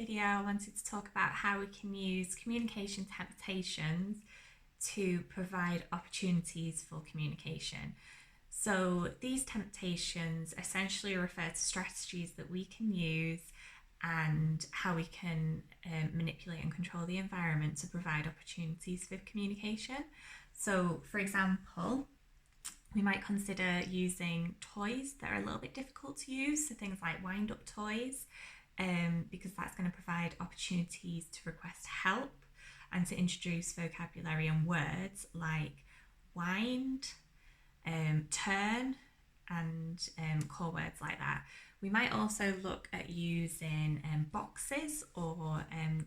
video, I wanted to talk about how we can use communication temptations to provide opportunities for communication. So these temptations essentially refer to strategies that we can use and how we can manipulate and control the environment to provide opportunities for communication. So, for example, we might consider using toys that are a little bit difficult to use, so things like wind up toys, because that's going to provide opportunities to request help and to introduce vocabulary and words like wind, turn, and core words like that. We might also look at using boxes or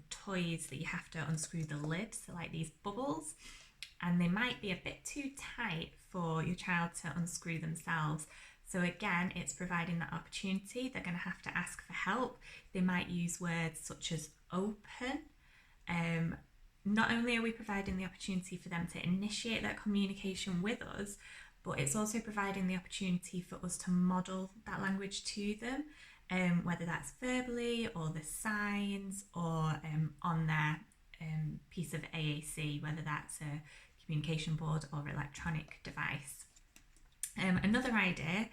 toys that you have to unscrew the lid, so like these bubbles, and they might be a bit too tight for your child to unscrew themselves. So again, it's providing that opportunity. They're going to have to ask for help. They might use words such as open. Not only are we providing the opportunity for them to initiate that communication with us, but it's also providing the opportunity for us to model that language to them, whether that's verbally or the signs or on their piece of AAC, whether that's a communication board or electronic device. Another idea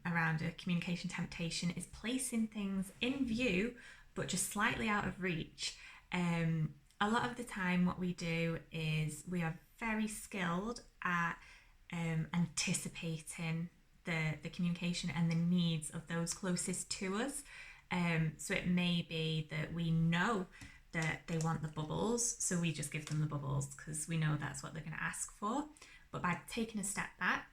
around a communication temptation is placing things in view but just slightly out of reach. A lot of the time what we do is we are very skilled at anticipating the communication and the needs of those closest to us. So it may be that we know that they want the bubbles, so we just give them the bubbles because we know that's what they're going to ask for. But by taking a step back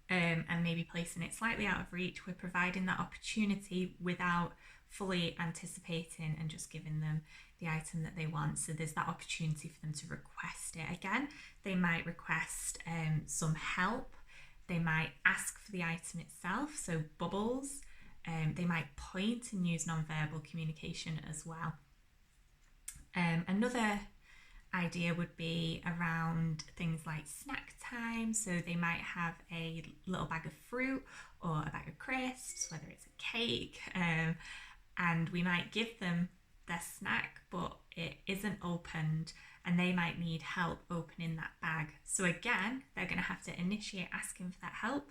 and maybe placing it slightly out of reach, we're providing that opportunity without fully anticipating and just giving them the item that they want. So there's that opportunity for them to request it. Again, they might request some help. They might ask for the item itself, so bubbles. They might point and use non-verbal communication as well. Another idea would be around things like snack time. So they might have a little bag of fruit or a bag of crisps, whether it's a cake, and we might give them their snack, but it isn't opened and they might need help opening that bag. So again, they're going to have to initiate asking for that help.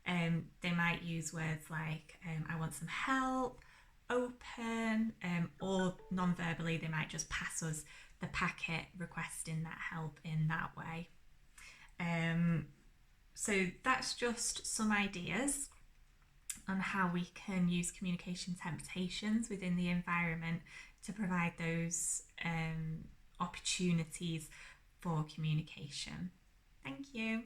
They might use words like, I want some help, open, or non-verbally they might just pass us the packet requesting that help in that way. So that's just some ideas on how we can use communication temptations within the environment to provide those opportunities for communication. Thank you.